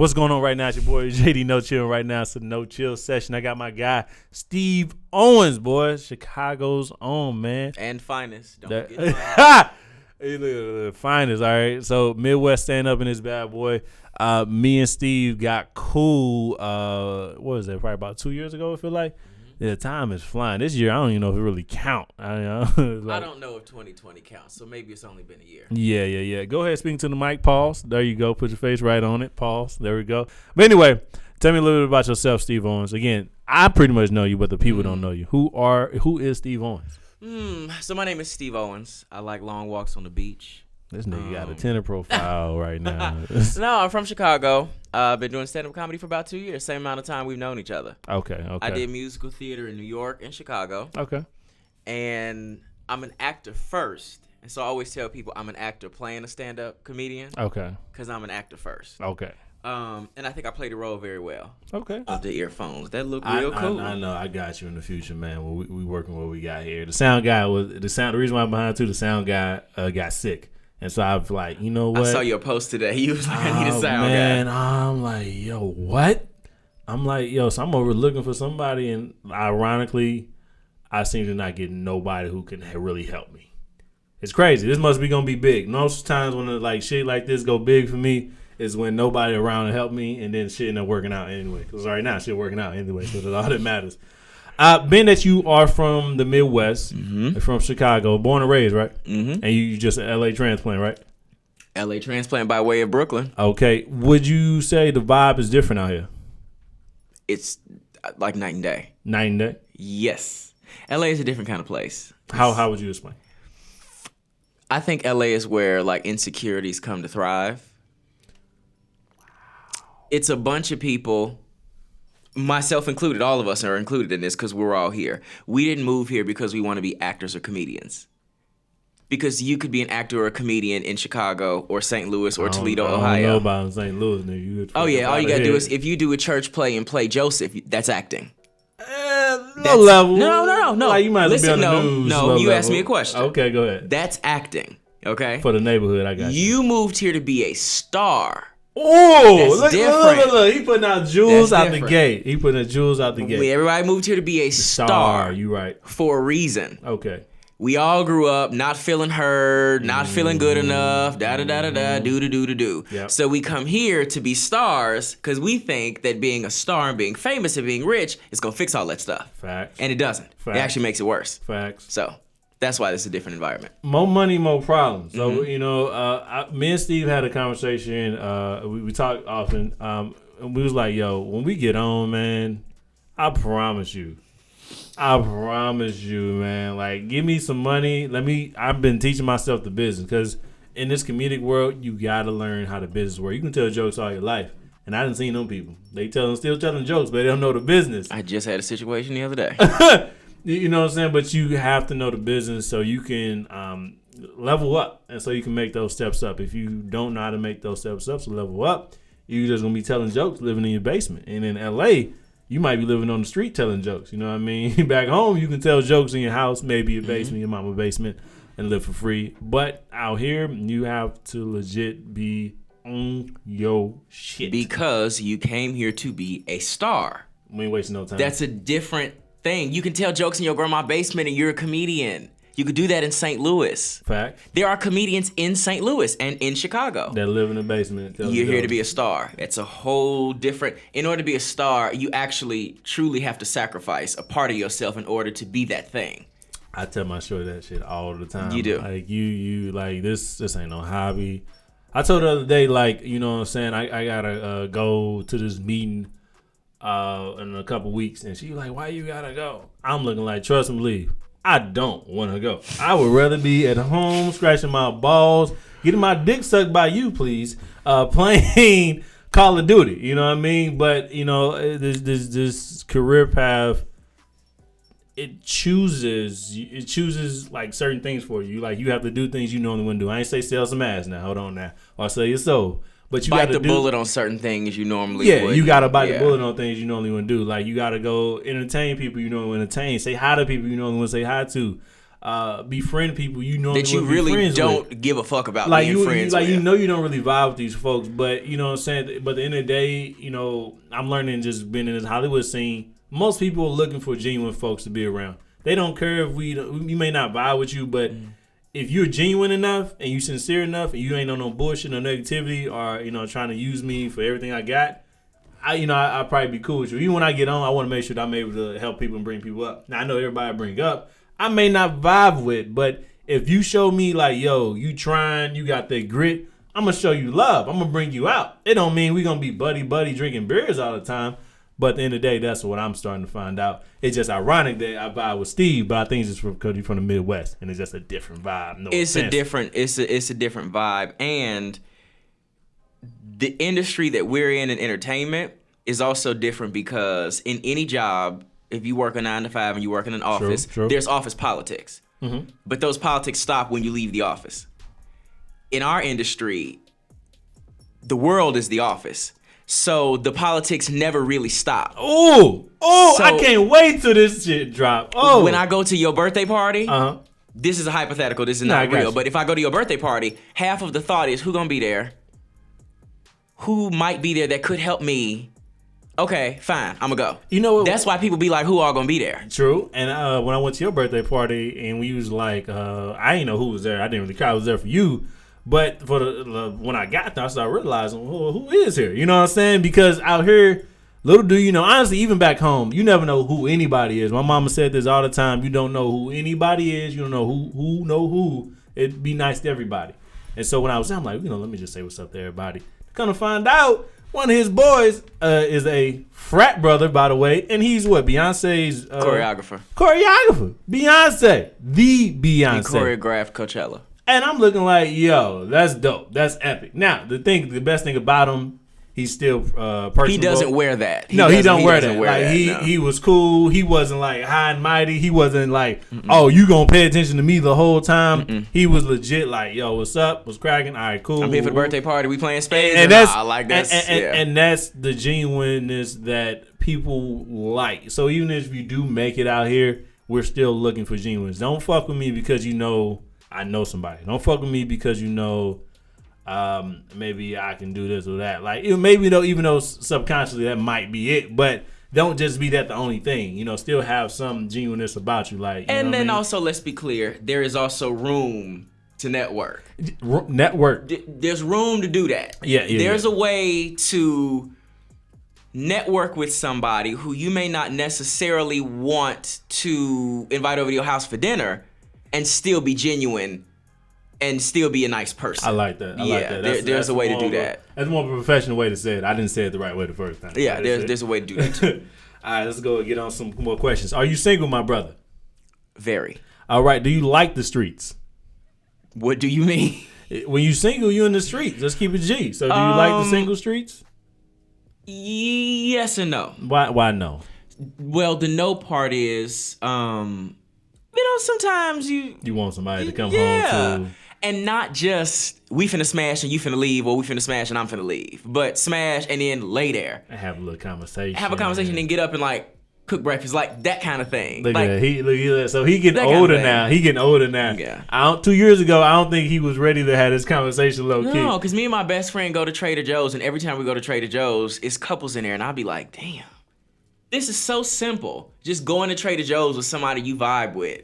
What's going on right now? It's your boy JD NoChill. Right now it's a No-Chill session. I got my guy Steve Owens, boy, Chicago's own, man. And finest. Don't forget Hey, look, finest, all right. So Midwest stand up in this bad boy. Me and Steve got cool. What was that? Probably about 2 years ago. I feel like. The time is flying. This year, I don't even know if it really count. I don't know if 2020 counts, so maybe it's only been a year. Yeah. Go ahead, speaking to the mic. Pause. There you go. Put your face right on it. Pause. There we go. But anyway, tell me a little bit about yourself, Steve Owens. Again, I pretty much know you, but the people don't know you. Who is Steve Owens? So my name is Steve Owens. I like long walks on the beach. This nigga got a tenor profile right now. No, I'm from Chicago. I've been doing stand-up comedy for about 2 years. Same amount of time we've known each other. Okay. I did musical theater in New York and Chicago. Okay. And I'm an actor first. And so I always tell people I'm an actor playing a stand-up comedian. Okay. Because I'm an actor first. Okay. And I think I played the role very well. Okay. With the earphones. That looked real cool. I know. I got you in the future, man. When we working what we got here. The sound guy the reason why I'm behind too, the sound guy got sick. And so I was like, you know what? I saw your post today. You was like, I need a sound man, guy. I'm like, yo, what? I'm like, yo, so I'm over looking for somebody, and ironically, I seem to not get nobody who can really help me. It's crazy. This must be gonna be big. Most times when shit like this go big for me is when nobody around to help me, and then shit not working out anyway. Because right now, shit working out anyway, so that's all that matters. Being that you are from the Midwest, from Chicago, born and raised, right? Mm-hmm. And you just an LA transplant, right? LA transplant by way of Brooklyn. Okay. Would you say the vibe is different out here? It's like night and day. Night and day? Yes. LA is a different kind of place. How would you explain? I think LA is where insecurities come to thrive. Wow. It's a bunch of people, myself included, all of us are included in this because we're all here. We didn't move here because we want to be actors or comedians. Because you could be an actor or a comedian in Chicago or St. Louis or Toledo, Ohio. I don't know about St. Louis, nigga. Oh, yeah. All you got to do is, if you do a church play and play Joseph, that's acting. No level. No. Like you might Listen, be on the news. No, you asked me a question. Okay, go ahead. That's acting, okay? For the neighborhood, I got you. You moved here to be a star. Oh, that's look. He putting out jewels out the gate. Everybody moved here to be a star. You right. For a reason. Okay. We all grew up not feeling heard, not feeling good enough, do. Yep. So we come here to be stars because we think that being a star and being famous and being rich is going to fix all that stuff. Facts. And it doesn't. Facts. It actually makes it worse. Facts. So that's why this is a different environment. More money, more problems. So, me and Steve had a conversation. We talk often. And we was like, yo, when we get on, man, I promise you, man. Give me some money. I've been teaching myself the business because in this comedic world, you got to learn how the business works. You can tell jokes all your life. And I didn't see them people. Still telling jokes, but they don't know the business. I just had a situation the other day. You know what I'm saying? But you have to know the business so you can level up and so you can make those steps up. If you don't know how to make those steps up to level up, you're just going to be telling jokes living in your basement. And in LA, you might be living on the street telling jokes. You know what I mean? Back home, you can tell jokes in your house, maybe your basement, your mama's basement, and live for free. But out here, you have to legit be on your shit. Because you came here to be a star. We ain't wasting no time. That's a different thing. You can tell jokes in your grandma's basement and you're a comedian. You could do that in St. Louis. Fact. There are comedians in St. Louis and in Chicago that live in the basement. You're here to be a star. It's a whole different. In order to be a star, you actually truly have to sacrifice a part of yourself in order to be that thing. I tell my shorty that shit all the time. You do. You this ain't no hobby. I told her the other day, you know what I'm saying, I gotta go to this meeting in a couple weeks, and she like, why you gotta go? I'm looking like, trust and believe, I don't want to go. I would rather be at home scratching my balls, getting my dick sucked by you, please, playing Call of Duty. You know what I mean? But this career path, it chooses certain things for you. Like you have to do things you normally wouldn't do. I ain't say sell some ass now. Hold on now, or sell your soul. But you bite the bullet on certain things you normally would. Yeah, you got to bite the bullet on things you normally wouldn't do. Like you got to go entertain people you normally entertain. Say hi to people you normally wouldn't say hi to. befriend people you know that you really don't with. give a fuck about Like being friends with. You know you don't really vibe with these folks, but you know what I'm saying. But at the end of the day, you know, I'm learning just being in this Hollywood scene. Most people are looking for genuine folks to be around. They don't care if we may not vibe with you, but if you're genuine enough and you sincere enough and you ain't on no bullshit, no negativity, or you know trying to use me for everything I got, I'll probably be cool with you. Even when I get on, I want to make sure that I'm able to help people and bring people up. Now, I know everybody I bring up, I may not vibe with, but if you show me like, yo, you trying, you got that grit, I'm going to show you love. I'm going to bring you out. It don't mean we going to be buddy drinking beers all the time, but at the end of the day, that's what I'm starting to find out. It's just ironic that I vibe with Steve, but I think it's just because you're from the Midwest, and it's just a different vibe. No it's offense. It's a different vibe, and the industry that we're in entertainment is also different because in any job, if you work a 9 to 5 and you work in an office, True. there's office politics. Mm-hmm. But those politics stop when you leave the office. In our industry, the world is the office. So the politics never really stop. So, I can't wait till this shit drop. When I go to your birthday party, this is a hypothetical, this is not real, but if I go to your birthday party, half of the thought is who gonna be there? Who might be there that could help me? Okay, fine, I'm gonna go. You know what? That's why people be like, who all gonna be there? True. And when I went to your birthday party and we was like, I didn't know who was there. I didn't really care. I was there for you. But for when I got there, I started realizing, who is here? You know what I'm saying? Because out here, little do you know, honestly, even back home, you never know who anybody is. My mama said this all the time. You don't know who anybody is. You don't know who know who. It'd be nice to everybody. And so when I was there, I'm like, let me just say what's up to everybody. Come to find out, one of his boys is a frat brother, by the way, and he's what? Beyonce's choreographer. Beyonce. The Beyonce. He choreographed Coachella. And I'm looking like, yo, that's dope. That's epic. Now, the best thing about him, he's still personable. He doesn't wear that. He don't wear that. He was cool. He wasn't like high and mighty. He wasn't like, oh, you gonna pay attention to me the whole time. He was legit like, yo, what's up? What's cracking? All right, cool. I'm here for the birthday party. We playing spades. And that's I like that. And that's the genuineness that people like. So even if you do make it out here, we're still looking for genuines. Don't fuck with me because you know I know somebody. Don't fuck with me because you know maybe I can do this or that. Like maybe though, even though subconsciously that might be it, but don't just be that the only thing. You know, still have some genuineness about you. Like, and then also let's be clear, there is also room to network. There's room to do that. There's a way to network with somebody who you may not necessarily want to invite over to your house for dinner, and still be genuine and still be a nice person. I like that. Like that. There's a way to do that. That's more of a professional way to say it. I didn't say it the right way the first time. Yeah, there's a way to do that too. All right, let's go and get on some more questions. Are you single, my brother? Very. All right. Do you like the streets? What do you mean? When you single, you in the streets. Let's keep it G. So do you like the single streets? Yes and no. Why no? Well, the no part is sometimes you want somebody to come home to. And not just we finna smash and you finna leave, or we finna smash and I'm finna leave. But smash and then lay there. And have a little conversation. Have a conversation and get up and like cook breakfast, like that kind of thing. Look at that. So he getting older now. He getting older now. Yeah. 2 years ago, I don't think he was ready to have this conversation low key. No, because me and my best friend go to Trader Joe's, and every time we go to Trader Joe's, it's couples in there, and I'll be like, damn, this is so simple. Just going to Trader Joe's with somebody you vibe with.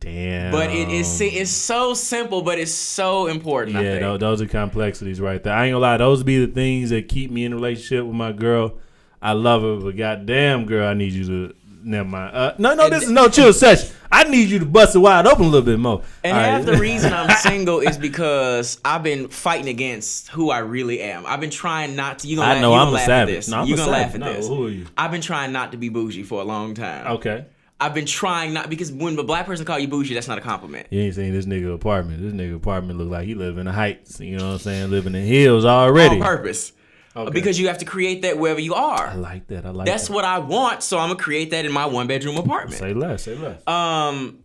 Damn. But it's so simple, but it's so important. Yeah, I think. Those are complexities right there. I ain't gonna lie, those be the things that keep me in a relationship with my girl. I love her, but goddamn, girl, I need you to. Never mind. This is no chill session. I need you to bust it wide open a little bit more. And half the reason I'm single is because I've been fighting against who I really am. I've been trying not to. I'm a savage. No, you're gonna laugh at no, this. Who are you? I've been trying not to be bougie for a long time. Okay. I've been trying not, because when a black person call you bougie, that's not a compliment. You ain't seen this nigga apartment. This nigga apartment look like he live in the heights. You know what I'm saying? Living in hills already. On purpose. Okay. Because you have to create that wherever you are. I like that. That's what I want, so I'm gonna create that in my 1-bedroom apartment. Say less. When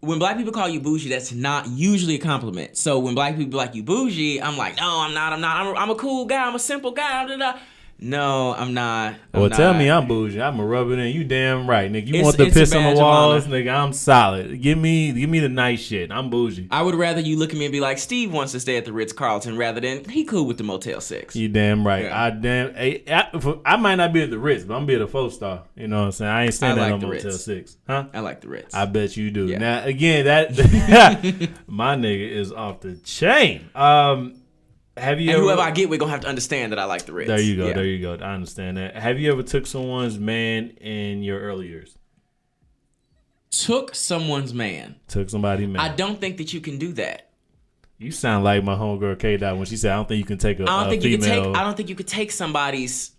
black people call you bougie, that's not usually a compliment. So when black people like you bougie, I'm like, no, I'm not. I'm a cool guy. I'm a simple guy. Blah, blah, blah. No, I'm not. Well, tell me I'm bougie. I'm gonna rub it in. You damn right, nigga. You want the It's a piss on badge the of walls, honor. nigga? I'm solid. Give me the nice shit. I'm bougie. I would rather you look at me and be like, Steve wants to stay at the Ritz-Carlton rather than he cool with the Motel 6. You damn right. Yeah. I might not be at the Ritz, but I'm be at a 4-star. You know what I'm saying? I ain't staying at no the Motel Ritz. 6. Huh? I like the Ritz. I bet you do. Yeah. Now again, that my nigga is off the chain. Have you and ever, whoever I get, we're gonna have to understand that I like the Ritz. There you go. Yeah. There you go. I understand that. Have you ever took someone's man in your early years? Took someone's man. Took somebody's man. I don't think that you can do that. You sound like my homegirl K Dot when she said, "I don't think you can take a female." I don't think you could take somebody's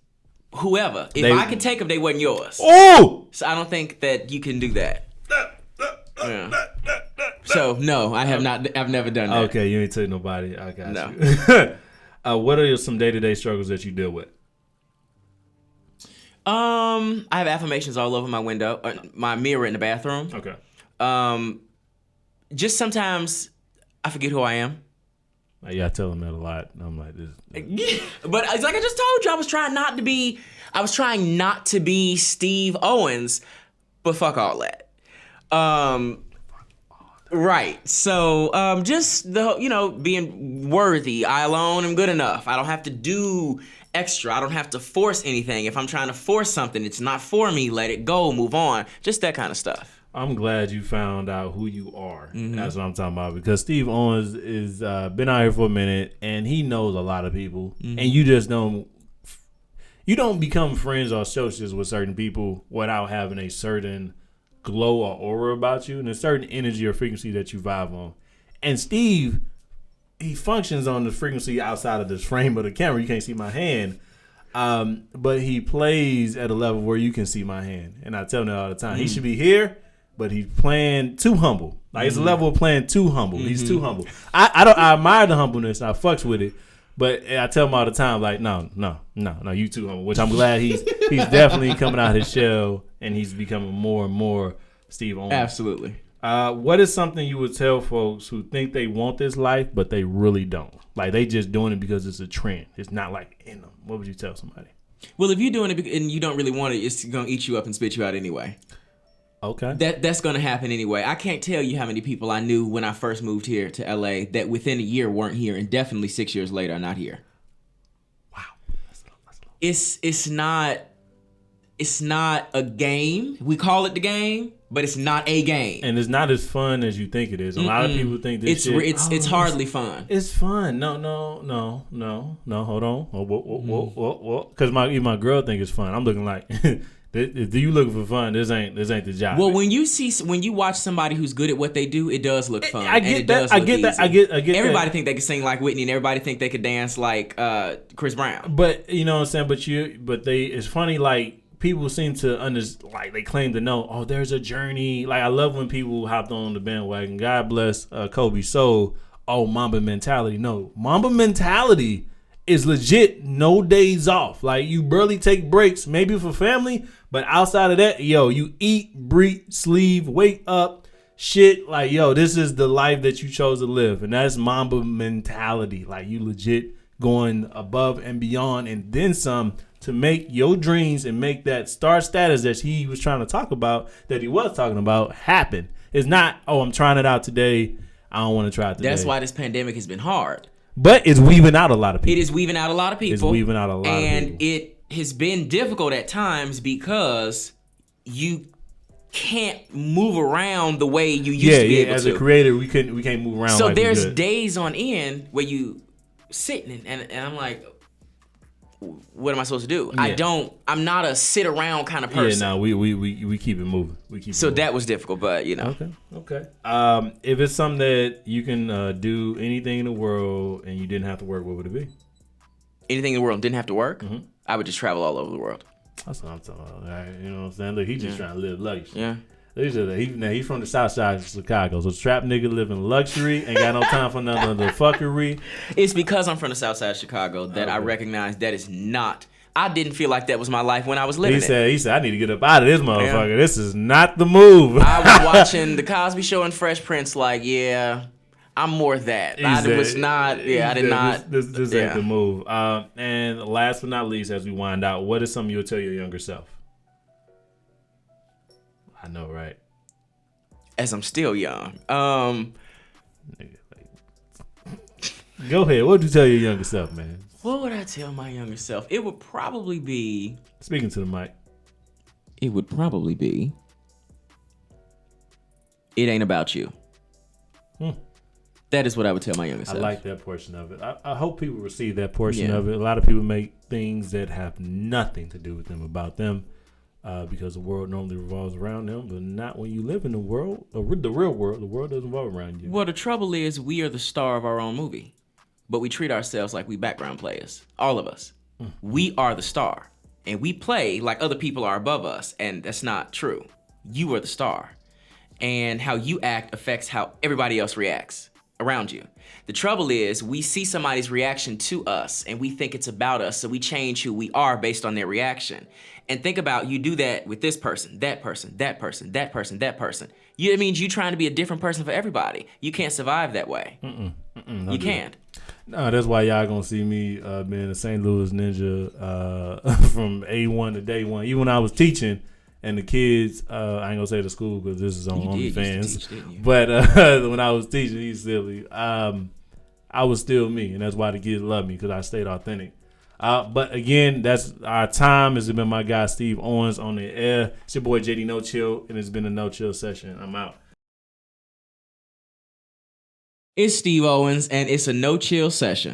whoever. If I could take them, they wasn't yours. Oh! So I don't think that you can do that. Yeah. So no, I have not. I've never done that. Okay, you ain't took nobody. I got No. you. What are some day-to-day struggles that you deal with? I have affirmations all over my window, my mirror in the bathroom. Okay. Just sometimes I forget who I am. Yeah, I tell them that a lot. I'm like this. But it's like I just told you, I was trying not to be Steve Owens, but fuck all that. Right. So, just being worthy. I alone am good enough. I don't have to do extra. I don't have to force anything. If I'm trying to force something, it's not for me. Let it go. Move on. Just that kind of stuff. I'm glad you found out who you are. Mm-hmm. That's what I'm talking about. Because Steve Owens is been out here for a minute, and he knows a lot of people. Mm-hmm. And you just don't. You don't become friends or associates with certain people without having a certain glow or aura about you and a certain energy or frequency that you vibe on. And Steve, he functions on the frequency outside of this frame of the camera. You can't see my hand. But he plays at a level where you can see my hand. And I tell him that all the time. He should be here, but he's playing too humble. Like it's a level of playing too humble. He's too humble. I admire the humbleness. I fucks with it. But I tell him all the time, like, no, you too humble. Which I'm glad he's definitely coming out his shell and he's becoming more and more Steve Owens. Absolutely. What is something you would tell folks who think they want this life, but they really don't? Like they just doing it because it's a trend. It's not like in them. What would you tell somebody? Well, if you're doing it and you don't really want it, it's gonna eat you up and spit you out anyway. Okay. That's gonna happen anyway. I can't tell you how many people I knew when I first moved here to LA that within a year weren't here, and definitely 6 years later are not here. Wow. It's not a game. We call it the game, but it's not a game. And it's not as fun as you think it is. A lot of people think this it's hardly fun. It's fun. No. Hold on. Whoa. Because my girl think it's fun. I'm looking like, do you looking for fun? This ain't the job. Well, when you watch somebody who's good at what they do, it does look fun. I get that. I get that. I get everybody think they can sing like Whitney, and everybody think they could dance like Chris Brown. But you know what I'm saying. It's funny. Like people seem to they claim to know. Oh, there's a journey. Like I love when people hopped on the bandwagon. God bless Kobe's soul. Oh, Mamba mentality. No, Mamba mentality is legit. No days off. Like you barely take breaks. Maybe for family. But outside of that, you eat, breathe, sleep, wake up, shit. Like, this is the life that you chose to live. And that's Mamba mentality. Like, you legit going above and beyond and then some to make your dreams and make that star status that he was trying to talk about, that he was talking about, happen. It's not, I'm trying it out today. I don't want to try it today. That's why this pandemic has been hard. But it's weaving out a lot of people. It is weaving out a lot of people. It's weaving out a lot of people. And it has been difficult at times because you can't move around the way you used to be able to. As a creator, we can't move around. So like there's days on end where you sitting and I'm like, what am I supposed to do? Yeah. I'm not a sit around kind of person. Yeah, no, we keep it moving. That was difficult, but Okay. If it's something that you can do anything in the world and you didn't have to work, what would it be? Anything in the world didn't have to work? Mm-hmm. I would just travel all over the world. That's what I'm talking about. All right, you know what I'm saying? Look, he's just trying to live luxury. Yeah. He's from the south side of Chicago, so trap nigga living luxury, ain't got no time for none of the fuckery. It's because I'm from the south side of Chicago that I recognize that is not. I didn't feel like that was my life when I was living He said, I need to get up out of this motherfucker. Yeah. This is not the move. I was watching The Cosby Show and Fresh Prince like, I'm more that. He I said- was not. he Yeah, I did said, not. This yeah. ain't the move. And last but not least, as we wind out, what is something you'll tell your younger self? I know, right? As I'm still young. Go ahead. What would you tell your younger self, man? What would I tell my younger self? It would probably be. Speaking to the mic. It would probably be. It ain't about you. That is what I would tell my younger self. I like that portion of it. I hope people receive that portion Yeah. of it. A lot of people make things that have nothing to do with them about them because the world normally revolves around them, but not when you live in the world, the real world. The world doesn't revolve around you. Well, the trouble is we are the star of our own movie, but we treat ourselves like we background players. All of us. We are the star, and we play like other people are above us, and that's not true. You are the star, and how you act affects how everybody else reacts around you. The trouble is we see somebody's reaction to us and we think it's about us, so we change who we are based on their reaction. And think about, you do that with this person, that person, that person, that person, that person. It means you trying to be a different person for everybody. You can't survive that way. You can't. No, that's why y'all gonna see me being a St. Louis Ninja from A1 to day one. Even when I was teaching, and the kids, I ain't gonna say the school because this is on OnlyFans. But when I was teaching, he's silly. I was still me, and that's why the kids love me because I stayed authentic. But again, that's our time. It's been my guy Steve Owens on the air. It's your boy JD NoChill, and it's been a NoChill session. I'm out. It's Steve Owens, and it's a NoChill session.